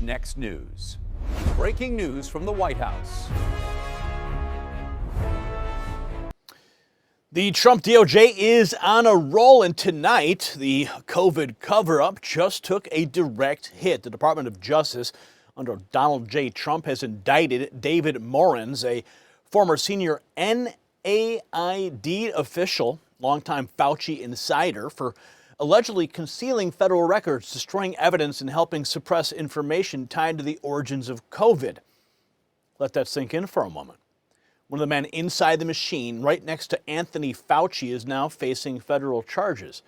next news. Breaking news from the White House. The Trump DOJ is on a roll, and tonight the COVID cover-up just took a direct hit. The Department of Justice under Donald J. Trump has indicted David Morens, a former senior NIAID official, longtime Fauci insider, for allegedly concealing federal records, destroying evidence, and helping suppress information tied to the origins of COVID. Let that sink in for a moment. One of the men inside the machine, right next to Anthony Fauci, is now facing federal charges.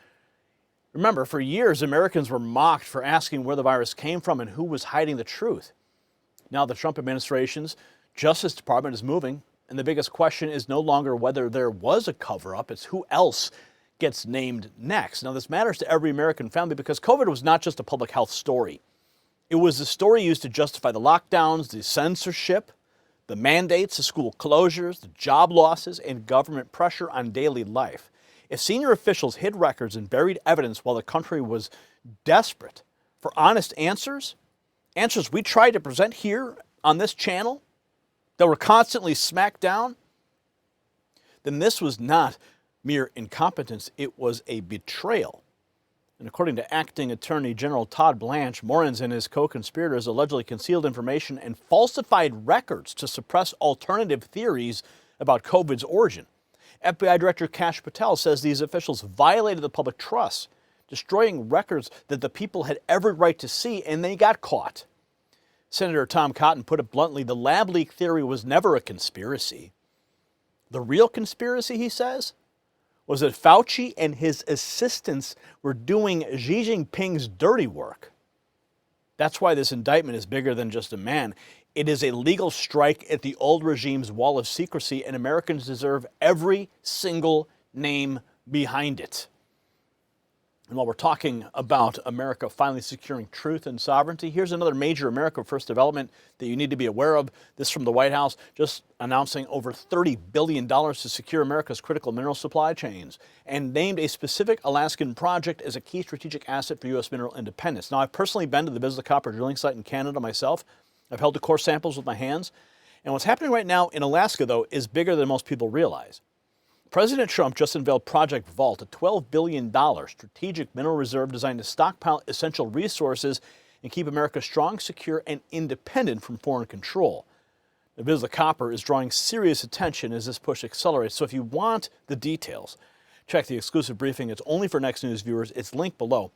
Remember, for years, Americans were mocked for asking where the virus came from and who was hiding the truth. Now the Trump administration's Justice Department is moving, and the biggest question is no longer whether there was a cover-up, it's who else gets named next. Now, this matters to every American family because COVID was not just a public health story. It was the story used to justify the lockdowns, the censorship, the mandates, the school closures, the job losses, and government pressure on daily life. If senior officials hid records and buried evidence while the country was desperate for honest answers we tried to present here on this channel that were constantly smacked down, then this was not mere incompetence, it was a betrayal. And according to Acting Attorney General Todd Blanche, Morens and his co-conspirators allegedly concealed information and falsified records to suppress alternative theories about COVID's origin. FBI Director Kash Patel says these officials violated the public trust, destroying records that the people had every right to see, and they got caught. Senator Tom Cotton put it bluntly, the lab leak theory was never a conspiracy. The real conspiracy, he says, was that Fauci and his assistants were doing Xi Jinping's dirty work. That's why this indictment is bigger than just a man. It is a legal strike at the old regime's wall of secrecy, and Americans deserve every single name behind it. And while we're talking about America finally securing truth and sovereignty, here's another major America First development that you need to be aware of. This from the White House, just announcing over $30 billion to secure America's critical mineral supply chains, and named a specific Alaskan project as a key strategic asset for U.S. mineral independence. Now, I've personally been to the Vizsla Copper drilling site in Canada myself. I've held the core samples with my hands. And what's happening right now in Alaska, though, is bigger than most people realize. President Trump just unveiled Project Vault, a $12 billion strategic mineral reserve designed to stockpile essential resources and keep America strong, secure, and independent from foreign control. The Vizsla Copper is drawing serious attention as this push accelerates. So if you want the details, check the exclusive briefing. It's only for Next News viewers. It's linked below.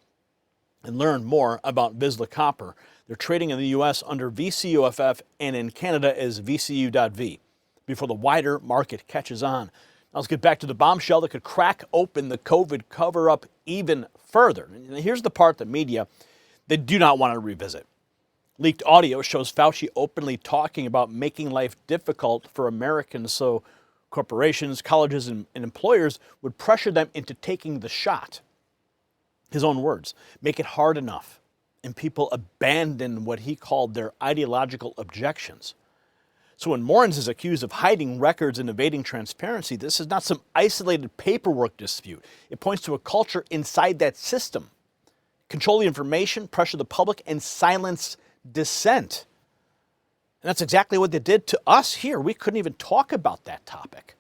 And learn more about Vizsla Copper. They're trading in the U.S. under VCUFF and in Canada as VCU.V before the wider market catches on. Now let's get back to the bombshell that could crack open the COVID cover-up even further. And here's the part that media, they do not want to revisit. Leaked audio shows Fauci openly talking about making life difficult for Americans so corporations, colleges, and employers would pressure them into taking the shot. His own words, make it hard enough, and people abandon what he called their ideological objections. So when Morens is accused of hiding records and evading transparency, this is not some isolated paperwork dispute. It points to a culture inside that system. Control the information, pressure the public, and silence dissent. And that's exactly what they did to us here. We couldn't even talk about that topic.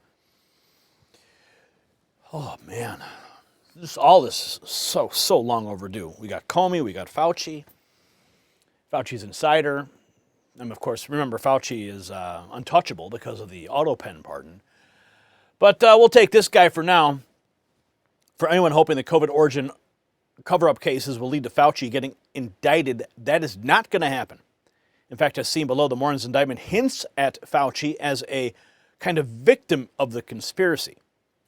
Oh, man. All this is so long overdue. We got Comey, we got Fauci. Fauci's insider. And of course, remember, Fauci is untouchable because of the auto pen pardon. But we'll take this guy for now. For anyone hoping the COVID origin cover-up cases will lead to Fauci getting indicted, that is not going to happen. In fact, as seen below, the Morens indictment hints at Fauci as a kind of victim of the conspiracy.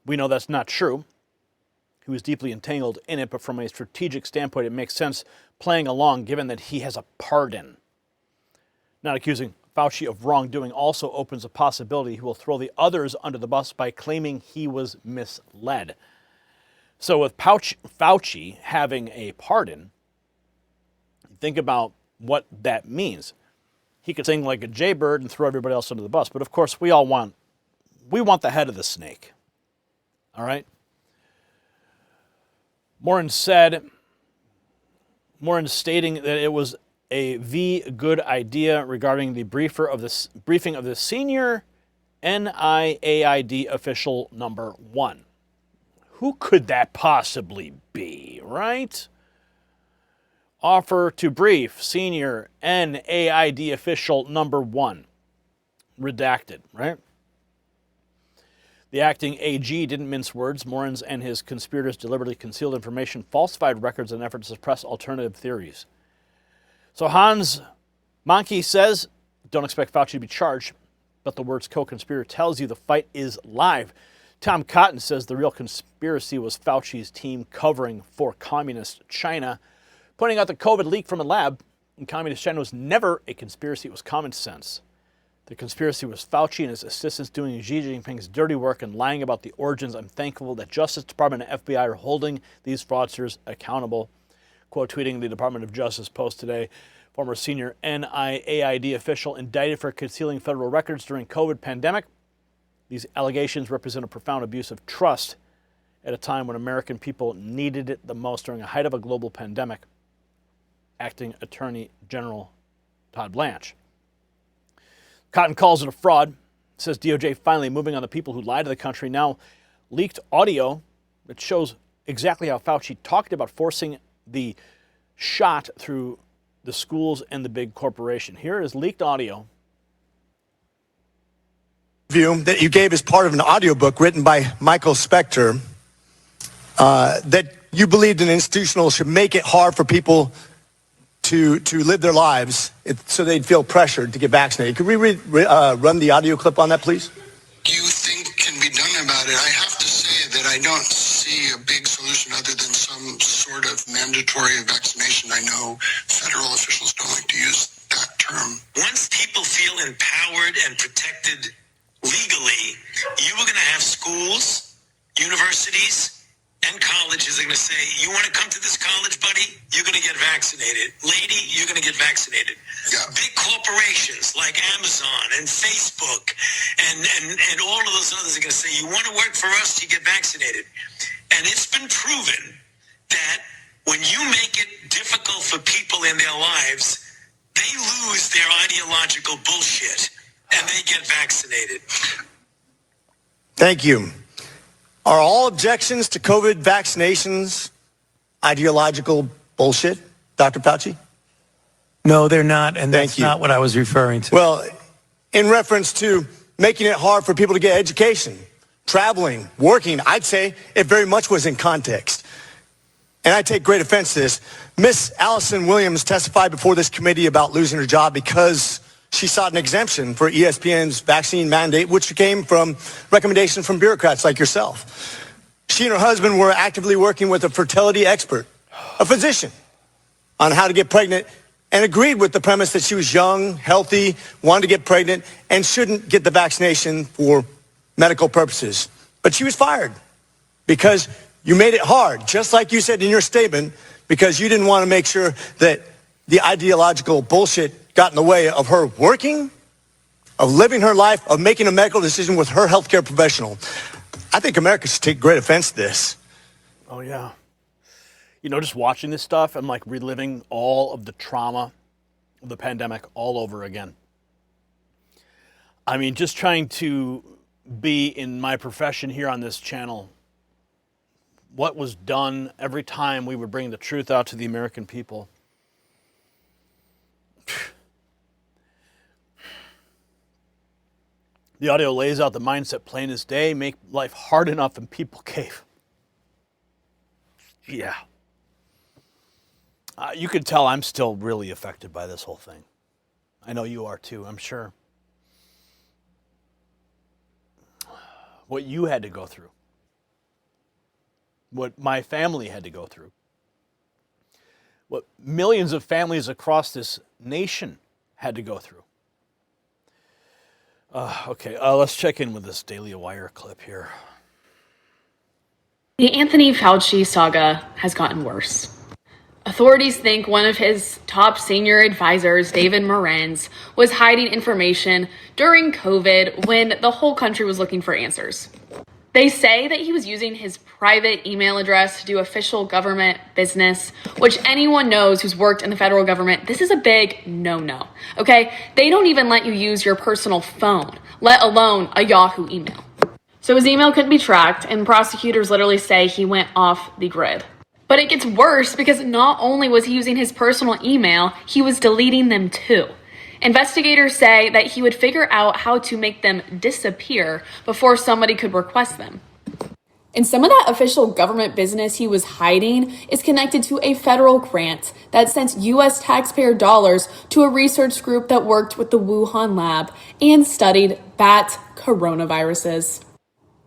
We know that's not true. He was deeply entangled in it, but from a strategic standpoint, it makes sense playing along given that he has a pardon. Not accusing Fauci of wrongdoing also opens a possibility he will throw the others under the bus by claiming he was misled. So with Fauci having a pardon, think about what that means. He could sing like a jaybird and throw everybody else under the bus. But of course, we want the head of the snake. All right? Morens stating that it was a good idea regarding the briefing of the senior NIAID official number 1. Who could that possibly be, right? Offer to brief senior NIAID official number 1. Redacted, right? The acting AG didn't mince words. Morens and his conspirators deliberately concealed information, falsified records in an effort to suppress alternative theories. So Hans Mahnke says, don't expect Fauci to be charged, but the words co-conspirator tells you the fight is live. Tom Cotton says the real conspiracy was Fauci's team covering for communist China, pointing out the COVID leak from a lab in communist China was never a conspiracy, it was common sense. The conspiracy was Fauci and his assistants doing Xi Jinping's dirty work and lying about the origins. I'm thankful that Justice Department and FBI are holding these fraudsters accountable. Quote tweeting the Department of Justice Post today, former senior NIAID official indicted for concealing federal records during COVID pandemic. These allegations represent a profound abuse of trust at a time when American people needed it the most during the height of a global pandemic. Acting Attorney General Todd Blanche. Cotton calls it a fraud, says DOJ finally moving on the people who lied to the country. Now, leaked audio that shows exactly how Fauci talked about forcing the shot through the schools and the big corporation. Here is leaked audio. View that you gave as part of an audiobook written by Michael Spector, that you believed an institutional should make it hard for people to live their lives so they'd feel pressured to get vaccinated. Could we run the audio clip on that, please? You think can be done about it? I have to say that I don't see a big solution other than some sort of mandatory vaccination. I know federal officials don't like to use that term. Once people feel empowered and protected legally, you are going to have schools, universities, and colleges are going to say, you want to come to this college, buddy? You're going to get vaccinated. Lady, you're going to get vaccinated. Yeah. Big corporations like Amazon and Facebook and all of those others are going to say, you want to work for us, you get vaccinated. And it's been proven that when you make it difficult for people in their lives, they lose their ideological bullshit and they get vaccinated. Thank you. Are all objections to COVID vaccinations ideological bullshit, Dr. Fauci? No, they're not, and Thank that's you. not what I was referring to. Well, in reference to making it hard for people to get education, traveling, working, I'd say it very much was in context. And I take great offense to this. Miss Allison Williams testified before this committee about losing her job because she sought an exemption for ESPN's vaccine mandate, which came from recommendations from bureaucrats like yourself. She and her husband were actively working with a fertility expert, a physician, on how to get pregnant, and agreed with the premise that she was young, healthy, wanted to get pregnant, and shouldn't get the vaccination for medical purposes. But she was fired because you made it hard, just like you said in your statement, because you didn't want to make sure that the ideological bullshit got in the way of her working, of living her life, of making a medical decision with her healthcare professional. I think America should take great offense to this. Oh, yeah. You know, just watching this stuff, I'm like reliving all of the trauma of the pandemic all over again. I mean, just trying to be in my profession here on this channel, what was done every time we would bring the truth out to the American people. The audio lays out the mindset plain as day, make life hard enough and people cave. Yeah. You can tell I'm still really affected by this whole thing. I know you are too, I'm sure. What you had to go through. What my family had to go through. What millions of families across this nation had to go through. Okay, let's check in with this Daily Wire clip here. The Anthony Fauci saga has gotten worse. Authorities think one of his top senior advisors, David Morens, was hiding information during COVID when the whole country was looking for answers. They say that he was using his private email address to do official government business, which anyone knows who's worked in the federal government, this is a big no-no, okay? They don't even let you use your personal phone, let alone a Yahoo email. So his email couldn't be tracked, and prosecutors literally say he went off the grid. But it gets worse because not only was he using his personal email, he was deleting them too. Investigators say that he would figure out how to make them disappear before somebody could request them. And some of that official government business he was hiding is connected to a federal grant that sent U.S. taxpayer dollars to a research group that worked with the Wuhan lab and studied bat coronaviruses.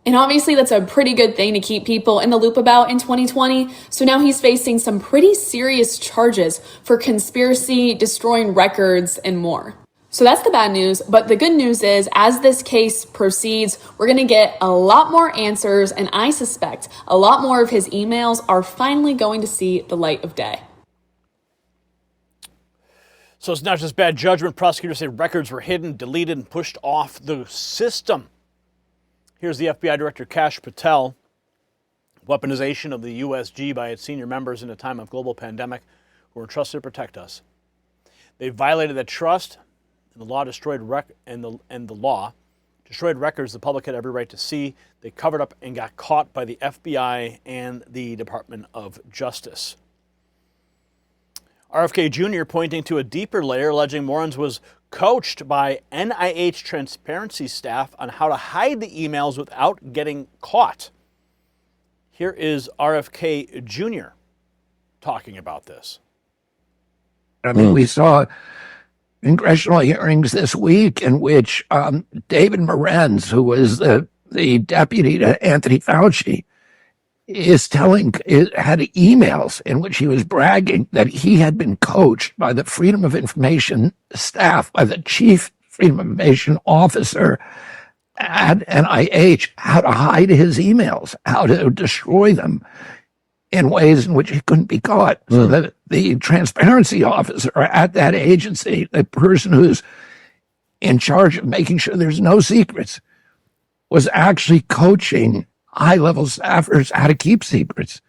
And obviously that's a pretty good thing to keep people in the loop about in 2020. So now he's facing some pretty serious charges for conspiracy, destroying records, and more. So that's the bad news. But the good news is, as this case proceeds, we're going to get a lot more answers. And I suspect a lot more of his emails are finally going to see the light of day. So it's not just bad judgment. Prosecutors say records were hidden, deleted, and pushed off the system. Here's the FBI Director Kash Patel. Weaponization of the USG by its senior members in a time of global pandemic who are trusted to protect us. They violated that trust, and the law destroyed destroyed records the public had every right to see. They covered up and got caught by the FBI and the Department of Justice. RFK Jr. pointing to a deeper layer, alleging Morens was coached by NIH transparency staff on how to hide the emails without getting caught. Here is RFK Jr. talking about this. I mean, we saw congressional hearings this week in which David Morens, who was the deputy to Anthony Fauci, had emails in which he was bragging that he had been coached by the Freedom of Information staff, by the chief Freedom of Information officer at NIH, how to hide his emails, how to destroy them in ways in which he couldn't be caught. So that the transparency officer at that agency, the person who's in charge of making sure there's no secrets, was actually coaching high-level staffers how to keep secrets.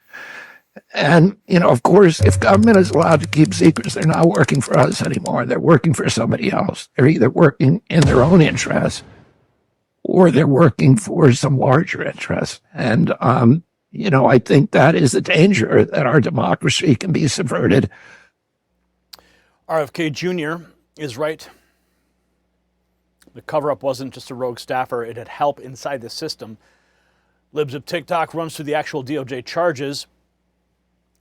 And, of course, if government is allowed to keep secrets, they're not working for us anymore. They're working for somebody else. They're either working in their own interests or they're working for some larger interest. And, I think that is the danger, that our democracy can be subverted. RFK Jr. is right. The cover-up wasn't just a rogue staffer. It had help inside the system. Libs of TikTok runs through the actual DOJ charges.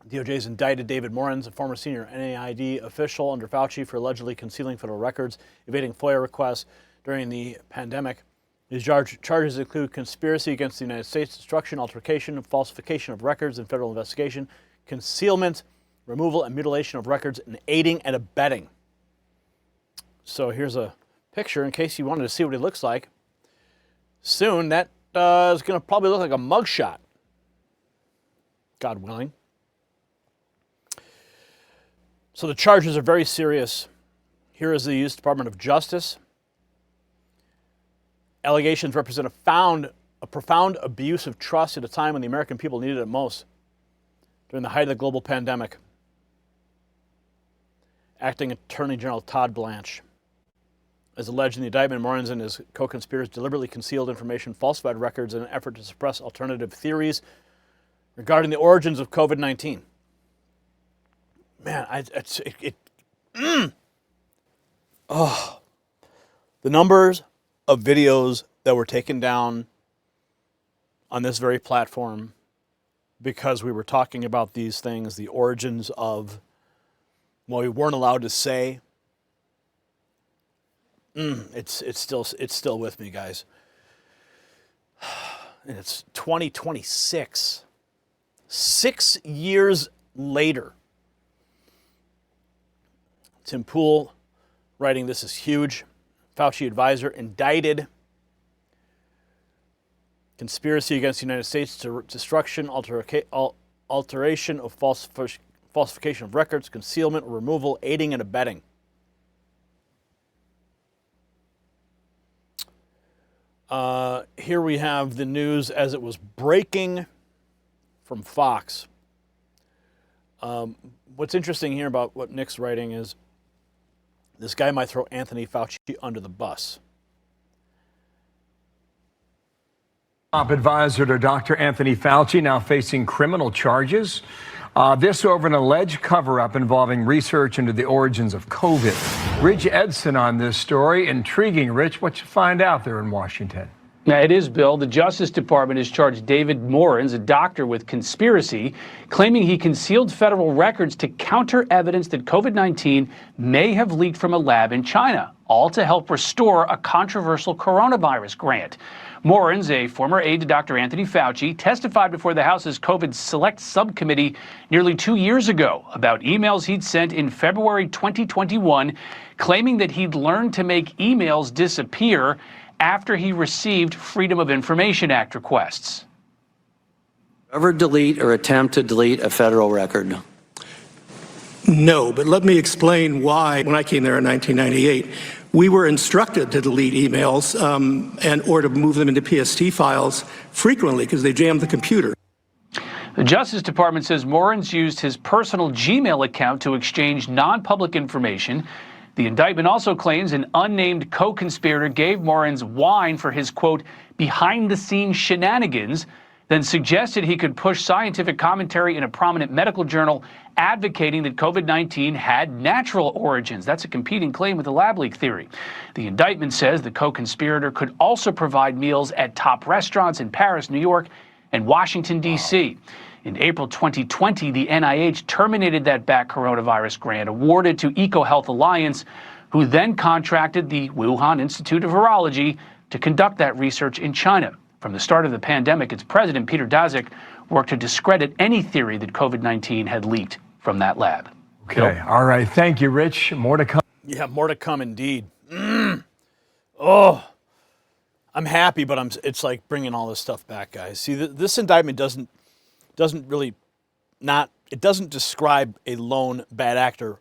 DOJ's indicted David Morens, a former senior NIAID official under Fauci, for allegedly concealing federal records, evading FOIA requests during the pandemic. His charges include conspiracy against the United States, destruction, altercation, falsification of records in federal investigation, concealment, removal, and mutilation of records, and aiding and abetting. So here's a picture in case you wanted to see what he looks like. Soon, that is going to probably look like a mugshot, God willing. So the charges are very serious. Here is the U.S. Department of Justice. Allegations represent a profound abuse of trust at a time when the American people needed it most, during the height of the global pandemic. Acting Attorney General Todd Blanche. As alleged in the indictment, Morens and his co-conspirators deliberately concealed information, falsified records in an effort to suppress alternative theories regarding the origins of COVID-19. Man, the numbers of videos that were taken down on this very platform because we were talking about these things, the origins of what we weren't allowed to say. It's still with me, guys. And it's 2026. 6 years later. Tim Pool writing, "This is huge." Fauci advisor indicted. Conspiracy against the United States, to destruction, alteration of falsification of records, concealment, removal, aiding and abetting. Here we have the news as it was breaking from Fox. What's interesting here about what Nick's writing is this guy might throw Anthony Fauci under the bus. Top advisor to Dr. Anthony Fauci now facing criminal charges. This over an alleged cover-up involving research into the origins of COVID. Rich Edson on this story. Intriguing, Rich. What you find out there in Washington? Now, it is, Bill. The Justice Department has charged David Morens, a doctor, with conspiracy, claiming he concealed federal records to counter evidence that COVID-19 may have leaked from a lab in China, all to help restore a controversial coronavirus grant. Morens, a former aide to Dr. Anthony Fauci, testified before the House's COVID Select Subcommittee nearly 2 years ago about emails he'd sent in February 2021, claiming that he'd learned to make emails disappear after he received Freedom of Information Act requests. Ever delete or attempt to delete a federal record? No, but let me explain why. When I came there in 1998, we were instructed to delete emails or to move them into PST files frequently because they jammed the computer. The Justice Department says Morens used his personal Gmail account to exchange non-public information. The indictment also claims an unnamed co-conspirator gave Morens wine for his, quote, behind-the-scenes shenanigans, then suggested he could push scientific commentary in a prominent medical journal advocating that COVID-19 had natural origins. That's a competing claim with the lab leak theory. The indictment says the co-conspirator could also provide meals at top restaurants in Paris, New York, and Washington, D.C. In April 2020, the NIAID terminated that back coronavirus grant awarded to EcoHealth Alliance, who then contracted the Wuhan Institute of Virology to conduct that research in China. From the start of the pandemic, its president, Peter Daszak, worked to discredit any theory that COVID-19 had leaked from that lab. Okay. All right. Thank you, Rich. More to come. Yeah, more to come indeed. Oh, I'm happy, but it's like bringing all this stuff back, guys. See, this indictment doesn't describe a lone bad actor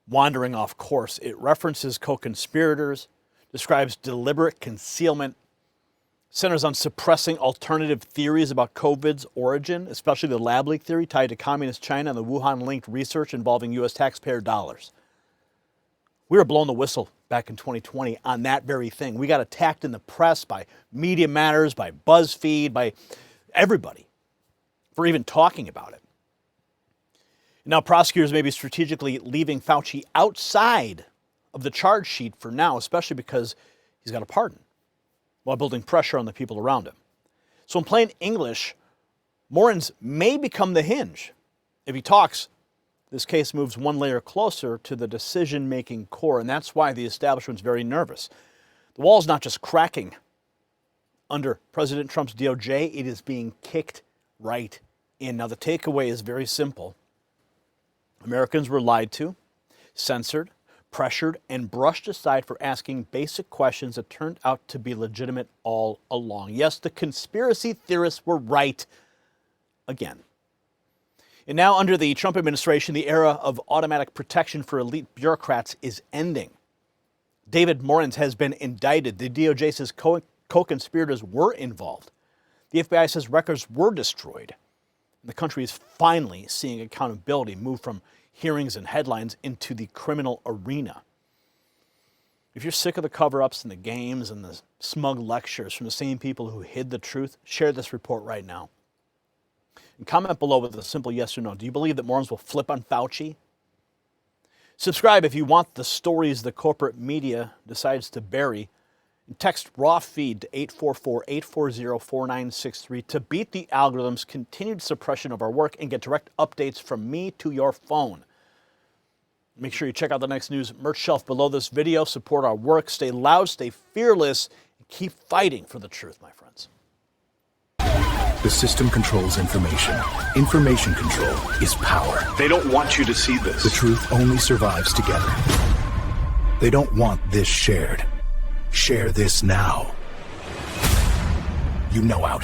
wandering off course. It references co-conspirators, describes deliberate concealment, centers on suppressing alternative theories about COVID's origin, especially the lab leak theory tied to communist China and the Wuhan-linked research involving U.S. taxpayer dollars. We were blowing the whistle back in 2020 on that very thing. We got attacked in the press by Media Matters, by BuzzFeed, by everybody for even talking about it. Now, prosecutors may be strategically leaving Fauci outside of the charge sheet for now, especially because he's got a pardon, while building pressure on the people around him. So in plain English, Morens may become the hinge. If he talks, this case moves one layer closer to the decision-making core, and that's why the establishment's very nervous. The wall's not just cracking under President Trump's DOJ, it is being kicked right in. Now, the takeaway is very simple. Americans were lied to, censored, pressured, and brushed aside for asking basic questions that turned out to be legitimate all along. Yes, the conspiracy theorists were right again. And now, under the Trump administration, the era of automatic protection for elite bureaucrats is ending. David Morens has been indicted. The DOJ says co-conspirators were involved. The FBI says records were destroyed. The country is finally seeing accountability move from hearings and headlines into the criminal arena. If you're sick of the cover-ups and the games and the smug lectures from the same people who hid the truth, share this report right now. And comment below with a simple yes or no. Do you believe that Morens will flip on Fauci? Subscribe if you want the stories the corporate media decides to bury. And text raw feed to 844-840-4963 to beat the algorithm's continued suppression of our work and get direct updates from me to your phone. Make sure you check out the Next News merch shelf below this video. Support our work. Stay loud, stay fearless, and keep fighting for the truth, my friends. The system controls information. Information control is power. They don't want you to see this. The truth only survives together. They don't want this shared. Share this now. You know out.